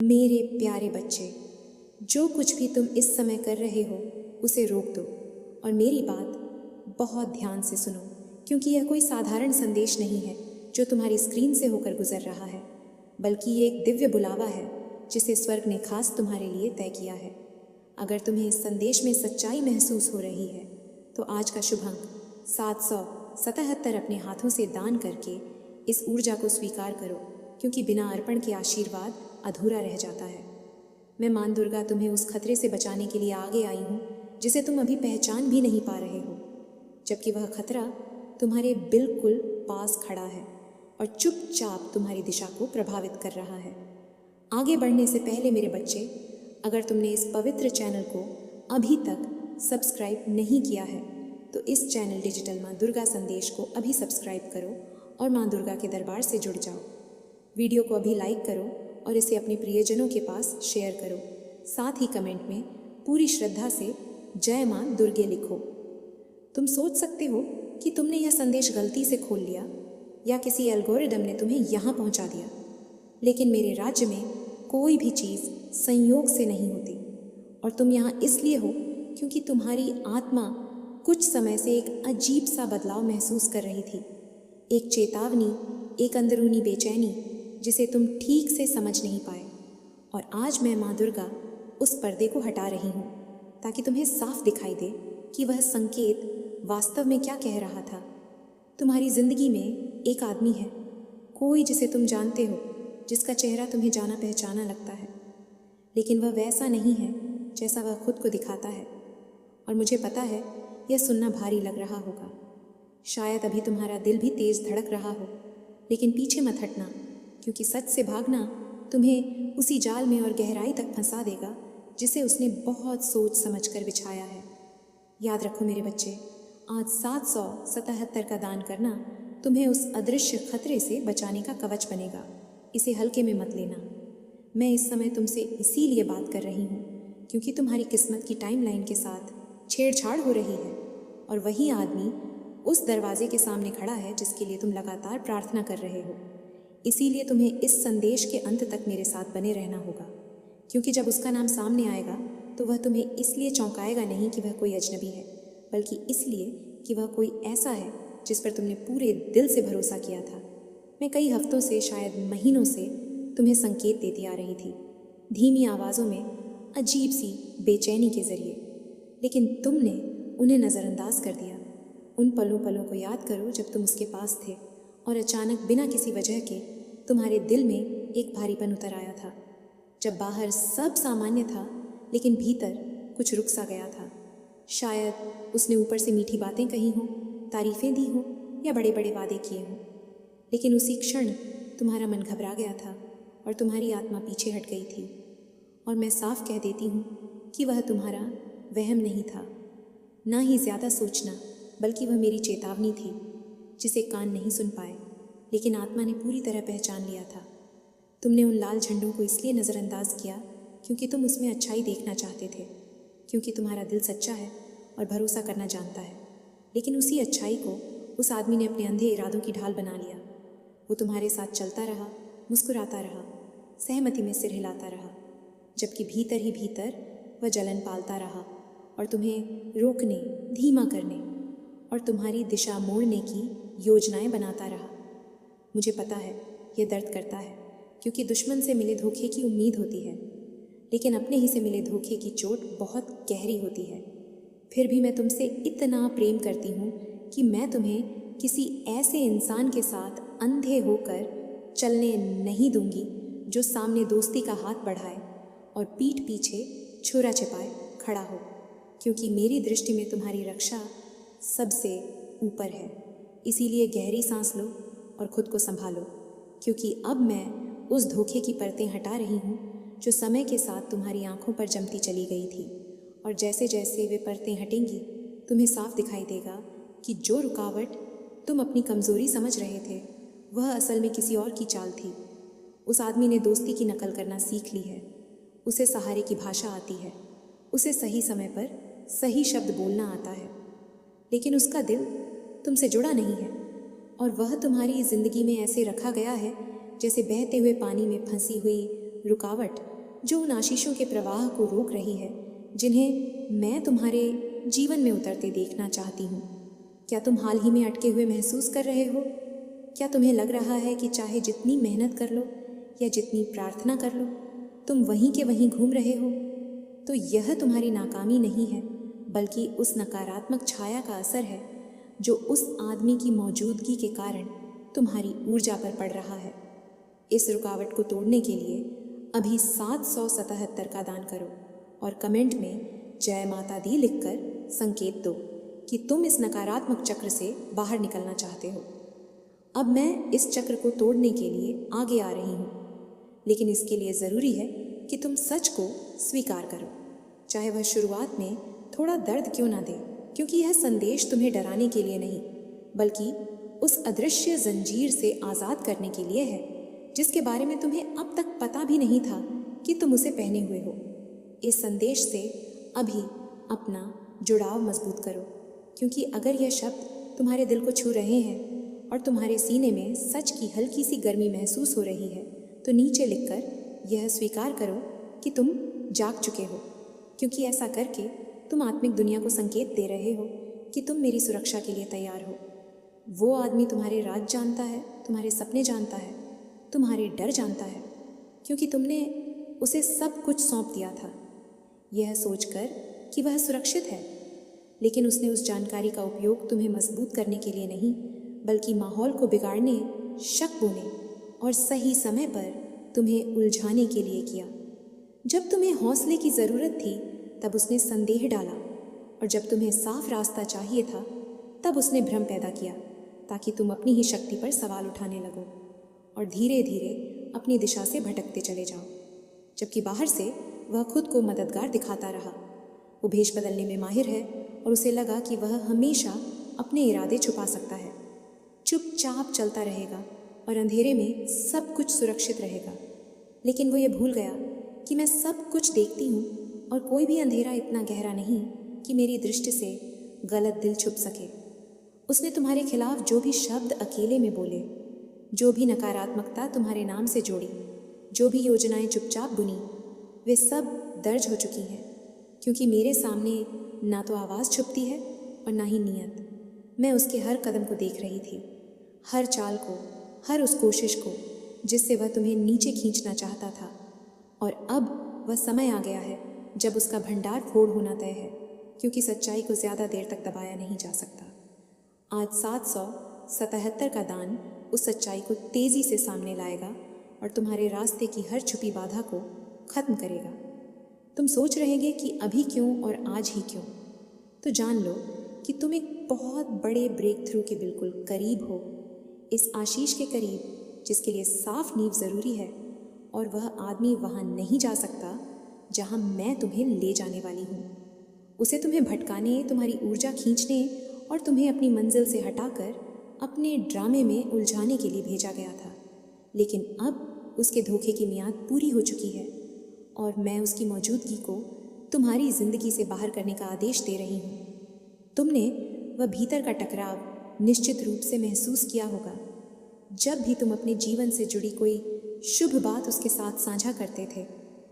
मेरे प्यारे बच्चे, जो कुछ भी तुम इस समय कर रहे हो उसे रोक दो और मेरी बात बहुत ध्यान से सुनो, क्योंकि यह कोई साधारण संदेश नहीं है जो तुम्हारी स्क्रीन से होकर गुजर रहा है, बल्कि ये एक दिव्य बुलावा है जिसे स्वर्ग ने खास तुम्हारे लिए तय किया है। अगर तुम्हें इस संदेश में सच्चाई महसूस हो रही है तो आज का शुभ अंक 777 अपने हाथों से दान करके इस ऊर्जा को स्वीकार करो, क्योंकि बिना अर्पण के आशीर्वाद अधूरा रह जाता है। मैं मां दुर्गा तुम्हें उस खतरे से बचाने के लिए आगे आई हूँ जिसे तुम अभी पहचान भी नहीं पा रहे हो, जबकि वह खतरा तुम्हारे बिल्कुल पास खड़ा है और चुपचाप तुम्हारी दिशा को प्रभावित कर रहा है। आगे बढ़ने से पहले मेरे बच्चे, अगर तुमने इस पवित्र चैनल को अभी तक सब्सक्राइब नहीं किया है तो इस चैनल डिजिटल मां दुर्गा संदेश को अभी सब्सक्राइब करो और मां दुर्गा के दरबार से जुड़ जाओ। वीडियो को अभी लाइक करो और इसे अपने प्रियजनों के पास शेयर करो। साथ ही कमेंट में पूरी श्रद्धा से जय मां दुर्गे लिखो। तुम सोच सकते हो कि तुमने यह संदेश गलती से खोल लिया या किसी एल्गोरिदम ने तुम्हें यहाँ पहुँचा दिया, लेकिन मेरे राज्य में कोई भी चीज़ संयोग से नहीं होती और तुम यहाँ इसलिए हो क्योंकि तुम्हारी आत्मा कुछ समय से एक अजीब सा बदलाव महसूस कर रही थी। एक चेतावनी, एक अंदरूनी बेचैनी जिसे तुम ठीक से समझ नहीं पाए। और आज मैं माँ दुर्गा उस पर्दे को हटा रही हूँ ताकि तुम्हें साफ दिखाई दे कि वह संकेत वास्तव में क्या कह रहा था। तुम्हारी जिंदगी में एक आदमी है, कोई जिसे तुम जानते हो, जिसका चेहरा तुम्हें जाना पहचाना लगता है, लेकिन वह वैसा नहीं है जैसा वह खुद को दिखाता है। और मुझे पता है यह सुनना भारी लग रहा होगा, शायद अभी तुम्हारा दिल भी तेज धड़क रहा हो, लेकिन पीछे मत हटना, क्योंकि सच से भागना तुम्हें उसी जाल में और गहराई तक फंसा देगा जिसे उसने बहुत सोच समझ कर बिछाया है। याद रखो मेरे बच्चे, आज 777 का दान करना तुम्हें उस अदृश्य खतरे से बचाने का कवच बनेगा। इसे हल्के में मत लेना। मैं इस समय तुमसे इसीलिए बात कर रही हूँ क्योंकि तुम्हारी किस्मत की टाइमलाइन के साथ छेड़छाड़ हो रही है और वही आदमी उस दरवाजे के सामने खड़ा है जिसके लिए तुम लगातार प्रार्थना कर रहे हो। इसीलिए तुम्हें इस संदेश के अंत तक मेरे साथ बने रहना होगा, क्योंकि जब उसका नाम सामने आएगा तो वह तुम्हें इसलिए चौंकाएगा नहीं कि वह कोई अजनबी है, बल्कि इसलिए कि वह कोई ऐसा है जिस पर तुमने पूरे दिल से भरोसा किया था। मैं कई हफ्तों से, शायद महीनों से तुम्हें संकेत देती आ रही थी, धीमी आवाज़ों में, अजीब सी बेचैनी के जरिए, लेकिन तुमने उन्हें नज़रअंदाज कर दिया। उन पलों को याद करो जब तुम उसके पास थे और अचानक बिना किसी वजह के तुम्हारे दिल में एक भारीपन उतर आया था। जब बाहर सब सामान्य था लेकिन भीतर कुछ रुक सा गया था। शायद उसने ऊपर से मीठी बातें कही हों, तारीफ़ें दी हों या बड़े बड़े वादे किए हों, लेकिन उसी क्षण तुम्हारा मन घबरा गया था और तुम्हारी आत्मा पीछे हट गई थी। और मैं साफ कह देती हूँ कि वह तुम्हारा वहम नहीं था, ना ही ज़्यादा सोचना, बल्कि वह मेरी चेतावनी थी जिसे कान नहीं सुन पाए लेकिन आत्मा ने पूरी तरह पहचान लिया था। तुमने उन लाल झंडों को इसलिए नज़रअंदाज किया क्योंकि तुम उसमें अच्छाई देखना चाहते थे, क्योंकि तुम्हारा दिल सच्चा है और भरोसा करना जानता है। लेकिन उसी अच्छाई को उस आदमी ने अपने अंधे इरादों की ढाल बना लिया। वो तुम्हारे साथ चलता रहा, मुस्कुराता रहा, सहमति में सिर हिलाता रहा, जबकि भीतर ही भीतर वह जलन पालता रहा और तुम्हें रोकने, धीमा करने और तुम्हारी दिशा मोड़ने की योजनाएं बनाता रहा। मुझे पता है यह दर्द करता है, क्योंकि दुश्मन से मिले धोखे की उम्मीद होती है, लेकिन अपने ही से मिले धोखे की चोट बहुत गहरी होती है। फिर भी मैं तुमसे इतना प्रेम करती हूँ कि मैं तुम्हें किसी ऐसे इंसान के साथ अंधे होकर चलने नहीं दूंगी जो सामने दोस्ती का हाथ बढ़ाए और पीठ पीछे छुरा छिपाए खड़ा हो, क्योंकि मेरी दृष्टि में तुम्हारी रक्षा सबसे ऊपर है। इसीलिए गहरी सांस लो और खुद को संभालो, क्योंकि अब मैं उस धोखे की परतें हटा रही हूँ जो समय के साथ तुम्हारी आंखों पर जमती चली गई थी। और जैसे जैसे वे परतें हटेंगी तुम्हें साफ दिखाई देगा कि जो रुकावट तुम अपनी कमज़ोरी समझ रहे थे वह असल में किसी और की चाल थी। उस आदमी ने दोस्ती की नकल करना सीख ली है, उसे सहारे की भाषा आती है, उसे सही समय पर सही शब्द बोलना आता है, लेकिन उसका दिल तुमसे जुड़ा नहीं है और वह तुम्हारी ज़िंदगी में ऐसे रखा गया है जैसे बहते हुए पानी में फंसी हुई रुकावट जो उन आशीषों के प्रवाह को रोक रही है जिन्हें मैं तुम्हारे जीवन में उतरते देखना चाहती हूँ। क्या तुम हाल ही में अटके हुए महसूस कर रहे हो? क्या तुम्हें लग रहा है कि चाहे जितनी मेहनत कर लो या जितनी प्रार्थना कर लो, तुम वहीं के वहीं घूम रहे हो? तो यह तुम्हारी नाकामी नहीं है, बल्कि उस नकारात्मक छाया का असर है जो उस आदमी की मौजूदगी के कारण तुम्हारी ऊर्जा पर पड़ रहा है। इस रुकावट को तोड़ने के लिए अभी 777 का दान करो और कमेंट में जय माता दी लिखकर संकेत दो कि तुम इस नकारात्मक चक्र से बाहर निकलना चाहते हो। अब मैं इस चक्र को तोड़ने के लिए आगे आ रही हूँ, लेकिन इसके लिए ज़रूरी है कि तुम सच को स्वीकार करो, चाहे वह शुरुआत में थोड़ा दर्द क्यों ना दे, क्योंकि यह संदेश तुम्हें डराने के लिए नहीं, बल्कि उस अदृश्य जंजीर से आज़ाद करने के लिए है जिसके बारे में तुम्हें अब तक पता भी नहीं था कि तुम उसे पहने हुए हो। इस संदेश से अभी अपना जुड़ाव मजबूत करो, क्योंकि अगर यह शब्द तुम्हारे दिल को छू रहे हैं और तुम्हारे सीने में सच की हल्की सी गर्मी महसूस हो रही है, तो नीचे लिखकर यह स्वीकार करो कि तुम जाग चुके हो, क्योंकि ऐसा करके तुम आत्मिक दुनिया को संकेत दे रहे हो कि तुम मेरी सुरक्षा के लिए तैयार हो। वो आदमी तुम्हारे राज जानता है, तुम्हारे सपने जानता है, तुम्हारे डर जानता है, क्योंकि तुमने उसे सब कुछ सौंप दिया था यह सोचकर कि वह सुरक्षित है। लेकिन उसने उस जानकारी का उपयोग तुम्हें मजबूत करने के लिए नहीं, बल्कि माहौल को बिगाड़ने, शक बोने और सही समय पर तुम्हें उलझाने के लिए किया। जब तुम्हें हौसले की ज़रूरत थी तब उसने संदेह डाला, और जब तुम्हें साफ रास्ता चाहिए था तब उसने भ्रम पैदा किया, ताकि तुम अपनी ही शक्ति पर सवाल उठाने लगो और धीरे धीरे अपनी दिशा से भटकते चले जाओ। जबकि बाहर से वह खुद को मददगार दिखाता रहा। वो भेष बदलने में माहिर है और उसे लगा कि वह हमेशा अपने इरादे छुपा सकता है, चुपचाप चलता रहेगा और अंधेरे में सब कुछ सुरक्षित रहेगा। लेकिन वो ये भूल गया कि मैं सब कुछ देखती हूँ और कोई भी अंधेरा इतना गहरा नहीं कि मेरी दृष्टि से गलत दिल छुप सके। उसने तुम्हारे खिलाफ जो भी शब्द अकेले में बोले, जो भी नकारात्मकता तुम्हारे नाम से जोड़ी, जो भी योजनाएं चुपचाप बुनी, वे सब दर्ज हो चुकी हैं, क्योंकि मेरे सामने ना तो आवाज़ छुपती है और ना ही नीयत। मैं उसके हर कदम को देख रही थी, हर चाल को, हर उस कोशिश को जिससे वह तुम्हें नीचे खींचना चाहता था। और अब वह समय आ गया है जब उसका भंडार फोड़ होना तय है, क्योंकि सच्चाई को ज़्यादा देर तक दबाया नहीं जा सकता। आज 777 का दान उस सच्चाई को तेज़ी से सामने लाएगा और तुम्हारे रास्ते की हर छुपी बाधा को ख़त्म करेगा। तुम सोच रहेंगे कि अभी क्यों और आज ही क्यों, तो जान लो कि तुम एक बहुत बड़े ब्रेक थ्रू के बिल्कुल करीब हो, इस आशीष के करीब जिसके लिए साफ नींव ज़रूरी है, और वह आदमी वहाँ नहीं जा सकता जहाँ मैं तुम्हें ले जाने वाली हूँ। उसे तुम्हें भटकाने, तुम्हारी ऊर्जा खींचने और तुम्हें अपनी मंजिल से हटाकर अपने ड्रामे में उलझाने के लिए भेजा गया था। लेकिन अब उसके धोखे की मियाद पूरी हो चुकी है और मैं उसकी मौजूदगी को तुम्हारी ज़िंदगी से बाहर करने का आदेश दे रही हूँ। तुमने वह भीतर का टकराव निश्चित रूप से महसूस किया होगा जब भी तुम अपने जीवन से जुड़ी कोई शुभ बात उसके साथ साझा करते थे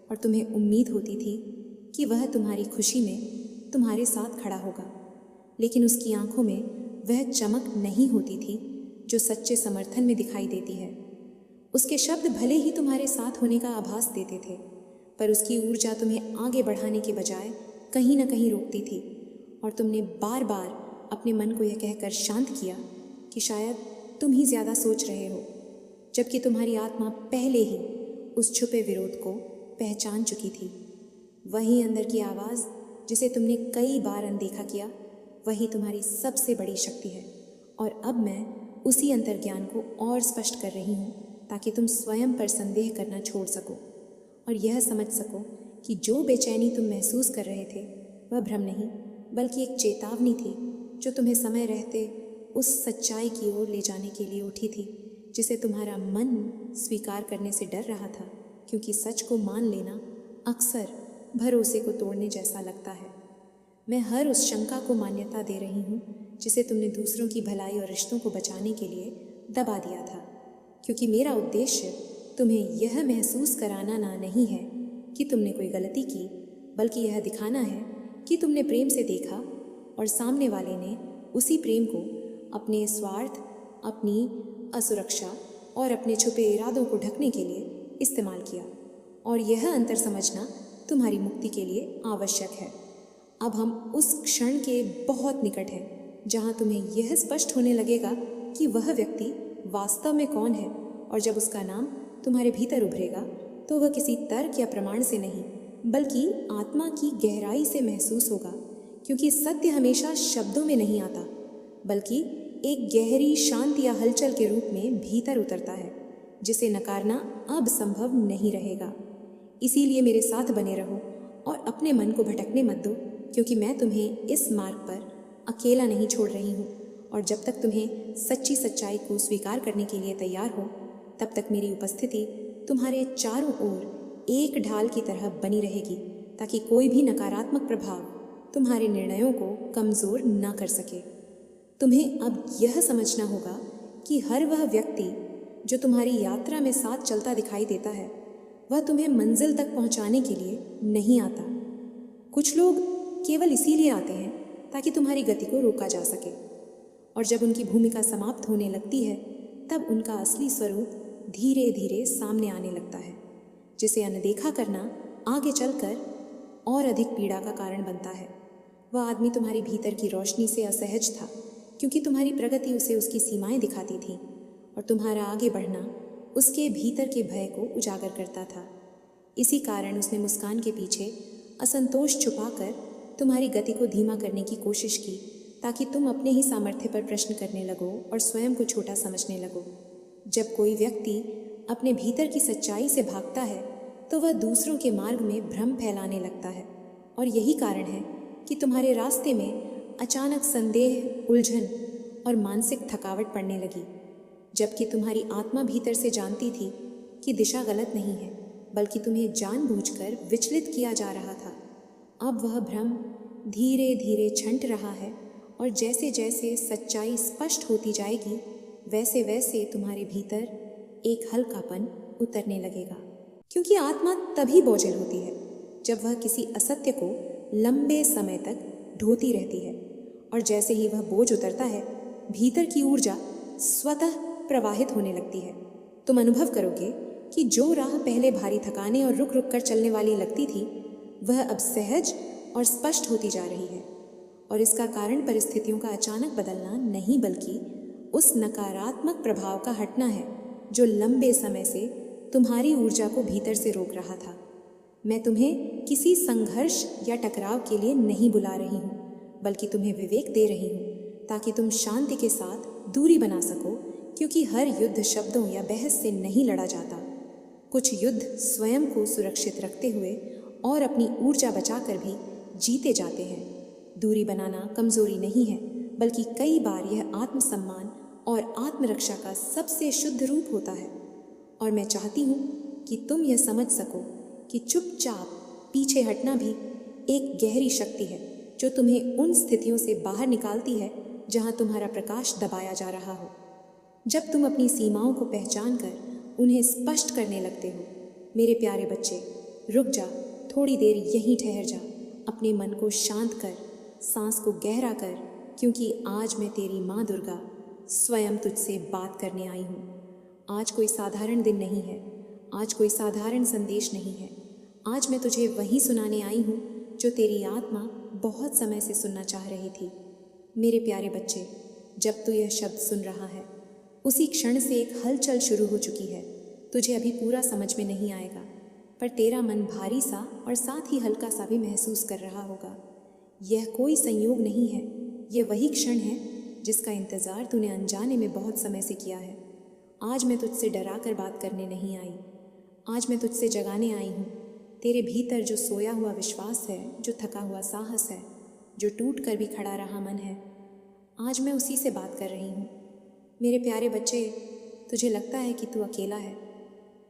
और तुम्हें उम्मीद होती थी कि वह तुम्हारी खुशी में तुम्हारे साथ खड़ा होगा। लेकिन उसकी आंखों में वह चमक नहीं होती थी जो सच्चे समर्थन में दिखाई देती है। उसके शब्द भले ही तुम्हारे साथ होने का आभास देते थे, पर उसकी ऊर्जा तुम्हें आगे बढ़ाने के बजाय कहीं न कहीं रोकती थी, और तुमने बार बार अपने मन को यह कहकर शांत किया कि शायद तुम ही ज़्यादा सोच रहे हो, जबकि तुम्हारी आत्मा पहले ही उस छुपे विरोध को पहचान चुकी थी। वही अंदर की आवाज़ जिसे तुमने कई बार अनदेखा किया, वही तुम्हारी सबसे बड़ी शक्ति है। और अब मैं उसी अंतर्ज्ञान को और स्पष्ट कर रही हूँ ताकि तुम स्वयं पर संदेह करना छोड़ सको और यह समझ सको कि जो बेचैनी तुम महसूस कर रहे थे वह भ्रम नहीं, बल्कि एक चेतावनी थी जो तुम्हें समय रहते उस सच्चाई की ओर ले जाने के लिए उठी थी जिसे तुम्हारा मन स्वीकार करने से डर रहा था, क्योंकि सच को मान लेना अक्सर भरोसे को तोड़ने जैसा लगता है। मैं हर उस शंका को मान्यता दे रही हूँ जिसे तुमने दूसरों की भलाई और रिश्तों को बचाने के लिए दबा दिया था, क्योंकि मेरा उद्देश्य तुम्हें यह महसूस कराना ना नहीं है कि तुमने कोई गलती की, बल्कि यह दिखाना है कि तुमने प्रेम से देखा और सामने वाले ने उसी प्रेम को अपने स्वार्थ, अपनी असुरक्षा और अपने छुपे इरादों को ढकने के लिए इस्तेमाल किया। और यह अंतर समझना तुम्हारी मुक्ति के लिए आवश्यक है। अब हम उस क्षण के बहुत निकट हैं जहाँ तुम्हें यह स्पष्ट होने लगेगा कि वह व्यक्ति वास्तव में कौन है, और जब उसका नाम तुम्हारे भीतर उभरेगा तो वह किसी तर्क या प्रमाण से नहीं, बल्कि आत्मा की गहराई से महसूस होगा, क्योंकि सत्य हमेशा शब्दों में नहीं आता, बल्कि एक गहरी शांति या हलचल के रूप में भीतर उतरता है, जिसे नकारना अब संभव नहीं रहेगा। इसीलिए मेरे साथ बने रहो और अपने मन को भटकने मत दो, क्योंकि मैं तुम्हें इस मार्ग पर अकेला नहीं छोड़ रही हूँ। और जब तक तुम्हें सच्ची सच्चाई को स्वीकार करने के लिए तैयार हो, तब तक मेरी उपस्थिति तुम्हारे चारों ओर एक ढाल की तरह बनी रहेगी, ताकि कोई भी नकारात्मक प्रभाव तुम्हारे निर्णयों को कमज़ोर न कर सके। तुम्हें अब यह समझना होगा कि हर वह व्यक्ति जो तुम्हारी यात्रा में साथ चलता दिखाई देता है, वह तुम्हें मंजिल तक पहुंचाने के लिए नहीं आता। कुछ लोग केवल इसीलिए आते हैं ताकि तुम्हारी गति को रोका जा सके, और जब उनकी भूमिका समाप्त होने लगती है, तब उनका असली स्वरूप धीरे धीरे सामने आने लगता है, जिसे अनदेखा करना आगे चलकर और अधिक पीड़ा का कारण बनता है। वह आदमी तुम्हारी भीतर की रोशनी से असहज था, क्योंकि तुम्हारी प्रगति उसे उसकी सीमाएं दिखाती थी, और तुम्हारा आगे बढ़ना उसके भीतर के भय को उजागर करता था। इसी कारण उसने मुस्कान के पीछे असंतोष छुपाकर तुम्हारी गति को धीमा करने की कोशिश की, ताकि तुम अपने ही सामर्थ्य पर प्रश्न करने लगो और स्वयं को छोटा समझने लगो। जब कोई व्यक्ति अपने भीतर की सच्चाई से भागता है, तो वह दूसरों के मार्ग में भ्रम फैलाने लगता है, और यही कारण है कि तुम्हारे रास्ते में अचानक संदेह, उलझन और मानसिक थकावट पड़ने लगी, जबकि तुम्हारी आत्मा भीतर से जानती थी कि दिशा गलत नहीं है, बल्कि तुम्हें जानबूझकर विचलित किया जा रहा था। अब वह भ्रम धीरे धीरे छंट रहा है, और जैसे जैसे सच्चाई स्पष्ट होती जाएगी, वैसे वैसे तुम्हारे भीतर एक हल्कापन उतरने लगेगा। क्योंकि आत्मा तभी बोझिल होती है जब वह किसी असत्य को लंबे समय तक ढोती रहती है, और जैसे ही वह बोझ उतरता है, भीतर की ऊर्जा स्वतः प्रवाहित होने लगती है। तुम अनुभव करोगे कि जो राह पहले भारी थकाने और रुक रुक कर चलने वाली लगती थी, वह अब सहज और स्पष्ट होती जा रही है। और इसका कारण परिस्थितियों का अचानक बदलना नहीं, बल्कि उस नकारात्मक प्रभाव का हटना है जो लंबे समय से तुम्हारी ऊर्जा को भीतर से रोक रहा था। मैं तुम्हें किसी संघर्ष या टकराव के लिए नहीं बुला रही हूँ, बल्कि तुम्हें विवेक दे रही हूँ, ताकि तुम शांति के साथ दूरी बना सको, क्योंकि हर युद्ध शब्दों या बहस से नहीं लड़ा जाता। कुछ युद्ध स्वयं को सुरक्षित रखते हुए और अपनी ऊर्जा बचाकर भी जीते जाते हैं। दूरी बनाना कमजोरी नहीं है, बल्कि कई बार यह आत्मसम्मान और आत्मरक्षा का सबसे शुद्ध रूप होता है। और मैं चाहती हूँ कि तुम यह समझ सको कि चुपचाप पीछे हटना भी एक गहरी शक्ति है, जो तुम्हें उन स्थितियों से बाहर निकालती है जहाँ तुम्हारा प्रकाश दबाया जा रहा हो। जब तुम अपनी सीमाओं को पहचान कर उन्हें स्पष्ट करने लगते हो, मेरे प्यारे बच्चे, रुक जा, थोड़ी देर यहीं ठहर जा, अपने मन को शांत कर, सांस को गहरा कर, क्योंकि आज मैं तेरी माँ दुर्गा स्वयं तुझसे बात करने आई हूँ। आज कोई साधारण दिन नहीं है, आज कोई साधारण संदेश नहीं है। आज मैं तुझे वही सुनाने आई हूँ जो तेरी आत्मा बहुत समय से सुनना चाह रही थी। मेरे प्यारे बच्चे, जब तू यह शब्द सुन रहा है, उसी क्षण से एक हलचल शुरू हो चुकी है। तुझे अभी पूरा समझ में नहीं आएगा, पर तेरा मन भारी सा और साथ ही हल्का सा भी महसूस कर रहा होगा। यह कोई संयोग नहीं है, यह वही क्षण है जिसका इंतज़ार तूने अनजाने में बहुत समय से किया है। आज मैं तुझसे डरा कर बात करने नहीं आई, आज मैं तुझसे जगाने आई हूँ। तेरे भीतर जो सोया हुआ विश्वास है, जो थका हुआ साहस है, जो टूट कर भी खड़ा रहा मन है, आज मैं उसी से बात कर रही हूँ। मेरे प्यारे बच्चे, तुझे लगता है कि तू अकेला है,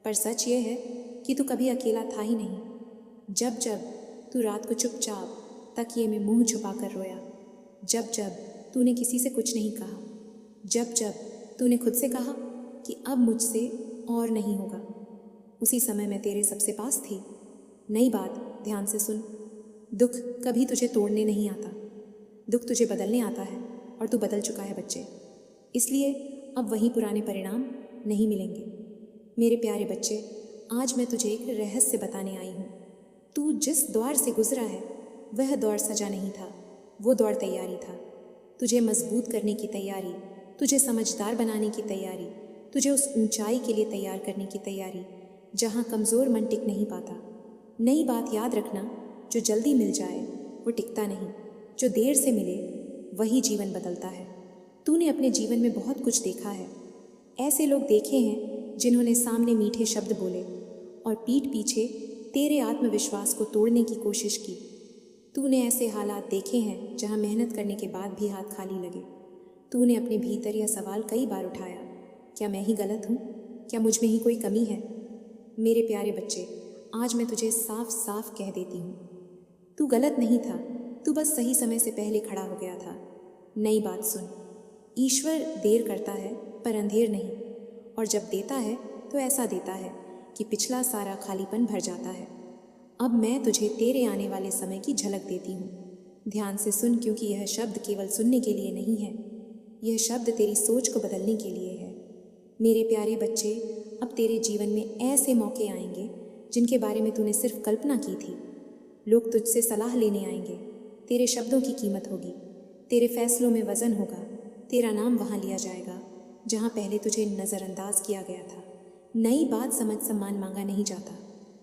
पर सच ये है कि तू कभी अकेला था ही नहीं। जब जब तू रात को चुपचाप तकिए में मुंह छुपा कर रोया, जब जब तूने किसी से कुछ नहीं कहा, जब जब तूने खुद से कहा कि अब मुझसे और नहीं होगा, उसी समय मैं तेरे सबसे पास थी। नई बात, ध्यान से सुन। दुख कभी तुझे तोड़ने नहीं आता, दुख तुझे बदलने आता है और तू बदल चुका है बच्चे। इसलिए अब वही पुराने परिणाम नहीं मिलेंगे। मेरे प्यारे बच्चे, आज मैं तुझे एक रहस्य बताने आई हूँ। तू जिस द्वार से गुजरा है वह द्वार सजा नहीं था, वो द्वार तैयारी था। तुझे मजबूत करने की तैयारी, तुझे समझदार बनाने की तैयारी, तुझे उस ऊंचाई के लिए तैयार करने की तैयारी जहाँ कमज़ोर मन टिक नहीं पाता। नई बात याद रखना, जो जल्दी मिल जाए वो टिकता नहीं, जो देर से मिले वही जीवन बदलता है। तूने अपने जीवन में बहुत कुछ देखा है। ऐसे लोग देखे हैं जिन्होंने सामने मीठे शब्द बोले और पीठ पीछे तेरे आत्मविश्वास को तोड़ने की कोशिश की। तूने ऐसे हालात देखे हैं जहाँ मेहनत करने के बाद भी हाथ खाली लगे। तूने अपने भीतर यह सवाल कई बार उठाया, क्या मैं ही गलत हूँ? क्या मुझ में ही कोई कमी है? मेरे प्यारे बच्चे, आज मैं तुझे साफ साफ कह देती हूँ, तू गलत नहीं था, तू बस सही समय से पहले खड़ा हो गया था। नई बात सुन, ईश्वर देर करता है पर अंधेर नहीं, और जब देता है तो ऐसा देता है कि पिछला सारा खालीपन भर जाता है। अब मैं तुझे तेरे आने वाले समय की झलक देती हूँ। ध्यान से सुन, क्योंकि यह शब्द केवल सुनने के लिए नहीं है, यह शब्द तेरी सोच को बदलने के लिए है। मेरे प्यारे बच्चे, अब तेरे जीवन में ऐसे मौके आएंगे जिनके बारे में तूने सिर्फ कल्पना की थी। लोग तुझसे सलाह लेने आएंगे, तेरे शब्दों की कीमत होगी, तेरे फैसलों में वज़न होगा, तेरा नाम वहाँ लिया जाएगा जहाँ पहले तुझे नज़रअंदाज किया गया था। नई बात समझ, सम्मान मांगा नहीं जाता।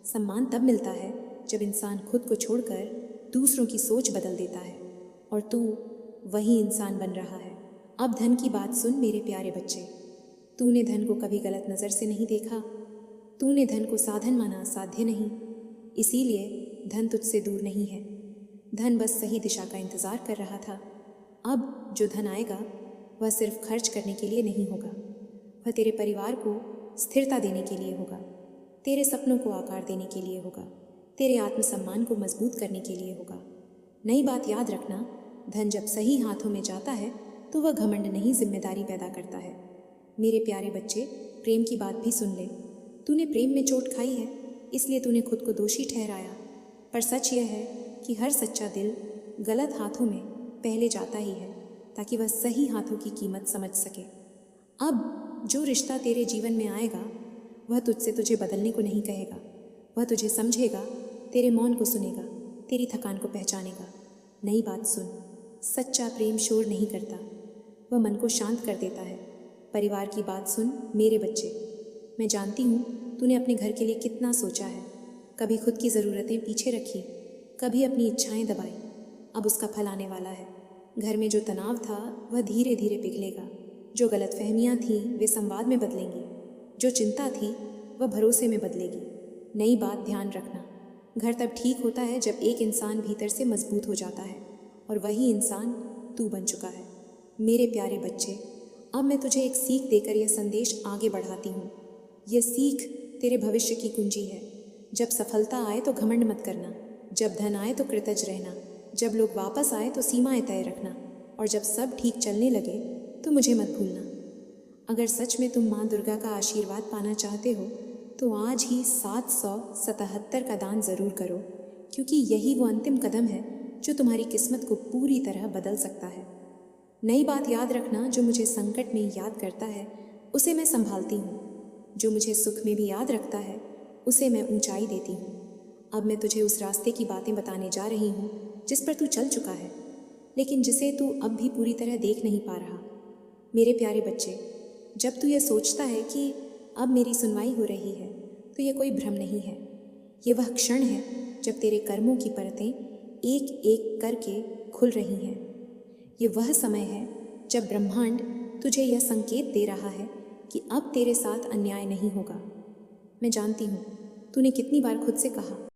सम्मान तब मिलता है जब इंसान खुद को छोड़कर दूसरों की सोच बदल देता है, और तू वही इंसान बन रहा है। अब धन की बात सुन मेरे प्यारे बच्चे, तूने धन को कभी गलत नज़र से नहीं देखा। तूने धन को साधन माना, साध्य नहीं। इसीलिए धन तुझसे दूर नहीं है। धन बस सही दिशा का इंतज़ार कर रहा था। अब जो धन आएगा वह सिर्फ खर्च करने के लिए नहीं होगा, वह तेरे परिवार को स्थिरता देने के लिए होगा, तेरे सपनों को आकार देने के लिए होगा, तेरे आत्मसम्मान को मजबूत करने के लिए होगा। नई बात याद रखना, धन जब सही हाथों में जाता है तो वह घमंड नहीं, जिम्मेदारी पैदा करता है। मेरे प्यारे बच्चे, प्रेम की बात भी सुन ले। तूने प्रेम में चोट खाई है, इसलिए तूने खुद को दोषी ठहराया, पर सच यह है कि हर सच्चा दिल गलत हाथों में पहले जाता ही है ताकि वह सही हाथों की कीमत समझ सके। अब जो रिश्ता तेरे जीवन में आएगा वह तुझसे तुझे बदलने को नहीं कहेगा, वह तुझे समझेगा, तेरे मौन को सुनेगा, तेरी थकान को पहचानेगा। नई बात सुन, सच्चा प्रेम शोर नहीं करता, वह मन को शांत कर देता है। परिवार की बात सुन मेरे बच्चे, मैं जानती हूँ तूने अपने घर के लिए कितना सोचा है। कभी खुद की ज़रूरतें पीछे रखी, कभी अपनी इच्छाएं दबाई। अब उसका फल आने वाला है। घर में जो तनाव था वह धीरे धीरे पिघलेगा, जो गलतफहमियाँ थीं वे संवाद में बदलेंगी, जो चिंता थी वह भरोसे में बदलेगी। नई बात ध्यान रखना, घर तब ठीक होता है जब एक इंसान भीतर से मजबूत हो जाता है, और वही इंसान तू बन चुका है। मेरे प्यारे बच्चे, अब मैं तुझे एक सीख देकर यह संदेश आगे बढ़ाती हूँ। यह सीख तेरे भविष्य की कुंजी है। जब सफलता आए तो घमंड मत करना, जब धन आए तो कृतज्ञ रहना, जब लोग वापस आए तो सीमाएं तय रखना, और जब सब ठीक चलने लगे तो मुझे मत भूलना। अगर सच में तुम माँ दुर्गा का आशीर्वाद पाना चाहते हो तो आज ही 777 का दान ज़रूर करो, क्योंकि यही वो अंतिम कदम है जो तुम्हारी किस्मत को पूरी तरह बदल सकता है। नई बात याद रखना, जो मुझे संकट में याद करता है उसे मैं संभालती हूँ, जो मुझे सुख में भी याद रखता है उसे मैं ऊंचाई देती हूँ। अब मैं तुझे उस रास्ते की बातें बताने जा रही हूँ जिस पर तू चल चुका है, लेकिन जिसे तू अब भी पूरी तरह देख नहीं पा रहा। मेरे प्यारे बच्चे, जब तू ये सोचता है कि अब मेरी सुनवाई हो रही है तो ये कोई भ्रम नहीं है। ये वह क्षण है जब तेरे कर्मों की परतें एक एक करके खुल रही हैं। ये वह समय है जब ब्रह्मांड तुझे यह संकेत दे रहा है कि अब तेरे साथ अन्याय नहीं होगा। मैं जानती हूँ तूने कितनी बार खुद से कहा